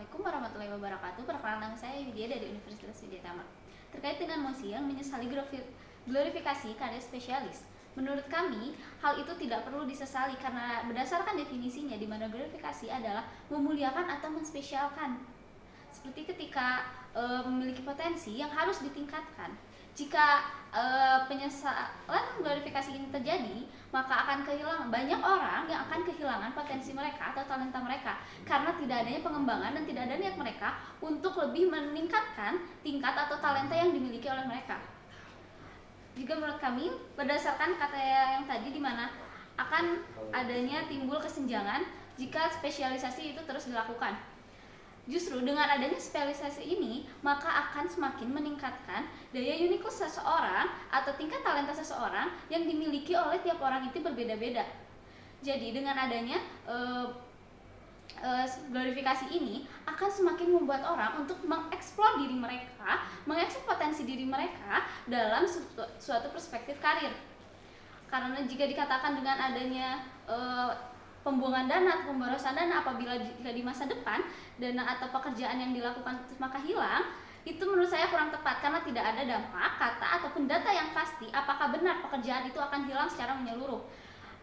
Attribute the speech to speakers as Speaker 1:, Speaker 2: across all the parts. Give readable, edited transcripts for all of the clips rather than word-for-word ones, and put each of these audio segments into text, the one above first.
Speaker 1: Assalamualaikum warahmatullahi wabarakatuh. Perkenalkan, nama saya Widya dari Universitas Widya Tama. Terkait dengan mosi yang menyesali glorifikasi karya spesialis, menurut kami hal itu tidak perlu disesali karena berdasarkan definisinya di mana glorifikasi adalah memuliakan atau menspesialkan. Seperti ketika memiliki potensi yang harus ditingkatkan. Jika penyesalan glorifikasi ini terjadi, maka akan kehilangan banyak orang yang akan kehilangan potensi mereka atau talenta mereka karena tidak adanya pengembangan dan tidak ada niat mereka untuk lebih meningkatkan tingkat atau talenta yang dimiliki oleh mereka. Juga menurut kami berdasarkan kata yang tadi di mana akan adanya timbul kesenjangan jika spesialisasi itu terus dilakukan. Justru dengan adanya spesialisasi ini, maka akan semakin meningkatkan daya uniqueness seseorang atau tingkat talenta seseorang yang dimiliki oleh tiap orang itu berbeda-beda. Jadi dengan adanya glorifikasi ini akan semakin membuat orang untuk mengeksplor diri mereka, mengeksplor potensi diri mereka dalam suatu perspektif karir. Karena jika dikatakan dengan adanya pembuangan dana atau pemborosan dana apabila di masa depan dana atau pekerjaan yang dilakukan maka hilang, itu menurut saya kurang tepat karena tidak ada dampak, kata ataupun data yang pasti apakah benar pekerjaan itu akan hilang secara menyeluruh.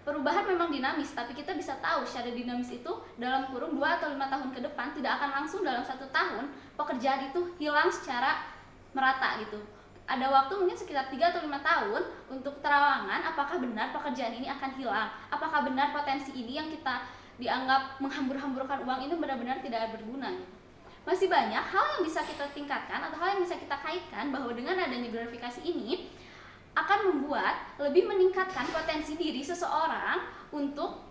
Speaker 1: Perubahan memang dinamis, tapi kita bisa tahu secara dinamis itu dalam kurun 2 atau 5 tahun ke depan tidak akan langsung dalam 1 tahun pekerjaan itu hilang secara merata gitu. Ada waktu mungkin sekitar 3 atau 5 tahun untuk terawangan apakah benar pekerjaan ini akan hilang, apakah benar potensi ini yang kita dianggap menghambur-hamburkan uang ini benar-benar tidak berguna. Masih banyak hal yang bisa kita tingkatkan atau hal yang bisa kita kaitkan bahwa dengan adanya glorifikasi ini akan membuat lebih meningkatkan potensi diri seseorang untuk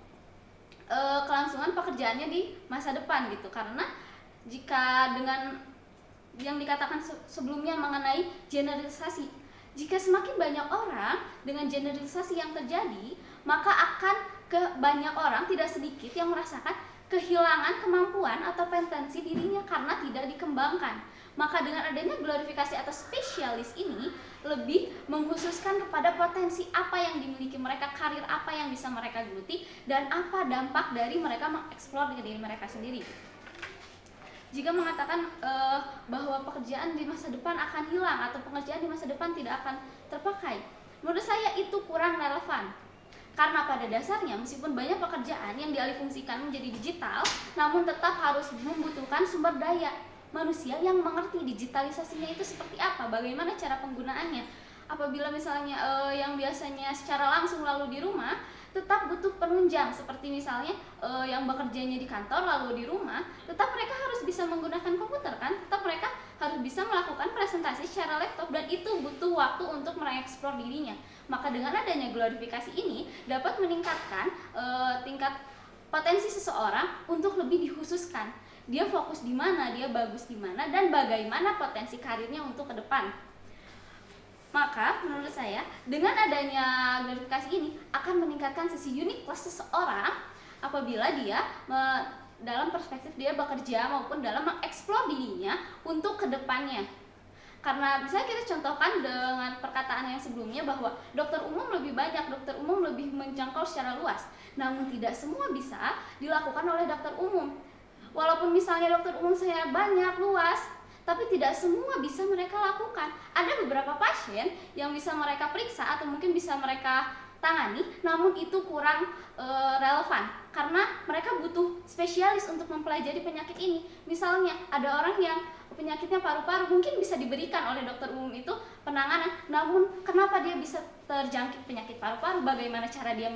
Speaker 1: kelangsungan pekerjaannya di masa depan gitu. Karena jika dengan yang dikatakan sebelumnya mengenai generalisasi, jika semakin banyak orang dengan generalisasi yang terjadi, maka akan banyak orang tidak sedikit yang merasakan kehilangan kemampuan atau potensi dirinya karena tidak dikembangkan. Maka dengan adanya glorifikasi atau spesialis ini lebih mengkhususkan kepada potensi apa yang dimiliki mereka, karir apa yang bisa mereka geluti, dan apa dampak dari mereka mengeksplor diri mereka sendiri. Jika mengatakan bahwa pekerjaan di masa depan akan hilang atau pekerjaan di masa depan tidak akan terpakai, menurut saya itu kurang relevan. Karena pada dasarnya meskipun banyak pekerjaan yang dialihfungsikan menjadi digital, namun tetap harus membutuhkan sumber daya manusia yang mengerti digitalisasinya itu seperti apa, bagaimana cara penggunaannya. Apabila misalnya yang biasanya secara langsung lalu di rumah, tetap butuh penunjang seperti misalnya yang bekerjanya di kantor lalu di rumah, tetap mereka harus bisa menggunakan komputer kan, tetap mereka harus bisa melakukan presentasi secara laptop dan itu butuh waktu untuk mengeksplor dirinya. Maka dengan adanya glorifikasi ini dapat meningkatkan tingkat potensi seseorang untuk lebih dikhususkan. Dia fokus di mana, dia bagus di mana, dan bagaimana potensi karirnya untuk ke depan. Maka menurut saya dengan adanya glorifikasi ini akan meningkatkan sisi uniqueness seseorang apabila dia dalam perspektif dia bekerja maupun dalam mengeksplor dirinya untuk kedepannya. Karena bisa kita contohkan dengan perkataan yang sebelumnya bahwa dokter umum lebih banyak, dokter umum lebih menjangkau secara luas. Namun tidak semua bisa dilakukan oleh dokter umum. Walaupun misalnya dokter umum saya banyak, luas, tapi tidak semua bisa mereka lakukan. Ada beberapa pasien yang bisa mereka periksa atau mungkin bisa mereka tangani, namun itu kurang relevan karena mereka butuh spesialis untuk mempelajari penyakit ini. Misalnya ada orang yang penyakitnya paru-paru, mungkin bisa diberikan oleh dokter umum itu penanganan, namun kenapa dia bisa terjangkit penyakit paru-paru, bagaimana cara dia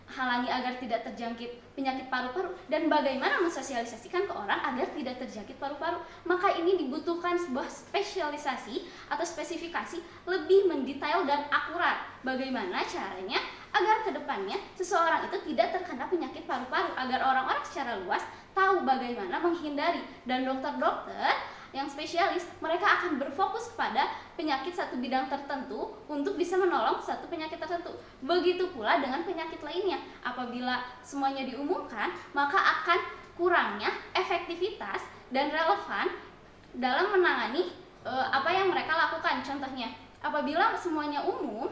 Speaker 1: halangi agar tidak terjangkit penyakit paru-paru, dan bagaimana mensosialisasikan ke orang agar tidak terjangkit paru-paru. Maka ini dibutuhkan sebuah spesialisasi atau spesifikasi lebih mendetail dan akurat bagaimana caranya agar kedepannya seseorang itu tidak terkena penyakit paru-paru, agar orang-orang secara luas tahu bagaimana menghindari. Dan dokter-dokter yang spesialis, mereka akan berfokus pada penyakit satu bidang tertentu untuk bisa menolong satu penyakit tertentu. Begitu pula dengan penyakit lainnya. Apabila semuanya diumumkan, maka akan kurangnya efektivitas dan relevan dalam menangani apa yang mereka lakukan. Contohnya, apabila semuanya umum,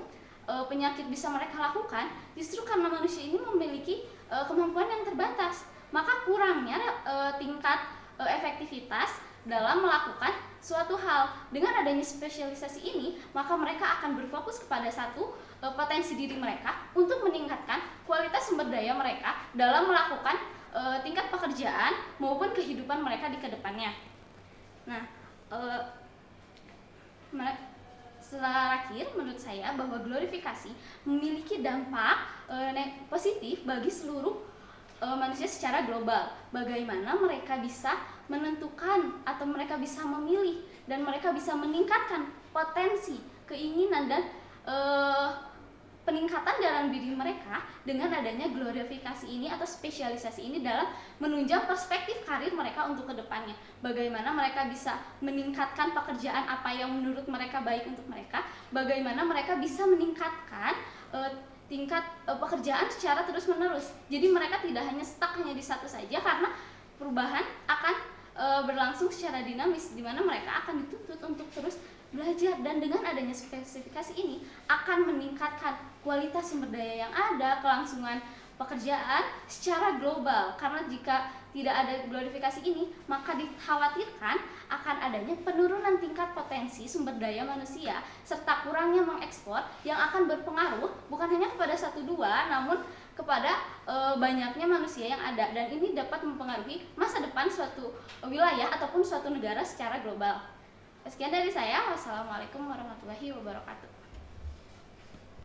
Speaker 1: penyakit bisa mereka lakukan, justru karena manusia ini memiliki kemampuan yang terbatas, maka kurangnya tingkat efektivitas dalam melakukan suatu hal. Dengan adanya spesialisasi ini, maka mereka akan berfokus kepada satu potensi diri mereka untuk meningkatkan kualitas sumber daya mereka dalam melakukan tingkat pekerjaan maupun kehidupan mereka di kedepannya. Nah, setelah akhir, menurut saya bahwa glorifikasi memiliki dampak positif bagi seluruh manusia secara global. Bagaimana mereka bisa menentukan atau mereka bisa memilih dan mereka bisa meningkatkan potensi, keinginan dan peningkatan dalam diri mereka dengan adanya glorifikasi ini atau spesialisasi ini dalam menunjang perspektif karir mereka untuk kedepannya. Bagaimana mereka bisa meningkatkan pekerjaan apa yang menurut mereka baik untuk mereka, bagaimana mereka bisa meningkatkan tingkat pekerjaan secara terus menerus. Jadi mereka tidak hanya stuck hanya di satu saja, karena perubahan akan berlangsung secara dinamis, di mana mereka akan dituntut untuk terus belajar, dan dengan adanya spesifikasi ini akan meningkatkan kualitas sumber daya yang ada, kelangsungan pekerjaan secara global. Karena jika tidak ada glorifikasi ini, maka dikhawatirkan akan adanya penurunan tingkat potensi sumber daya manusia serta kurangnya mengekspor yang akan berpengaruh bukan hanya kepada satu dua, namun kepada banyaknya manusia yang ada, dan ini dapat mempengaruhi masa depan suatu wilayah ataupun suatu negara secara global. Sekian dari saya. Wassalamualaikum warahmatullahi wabarakatuh.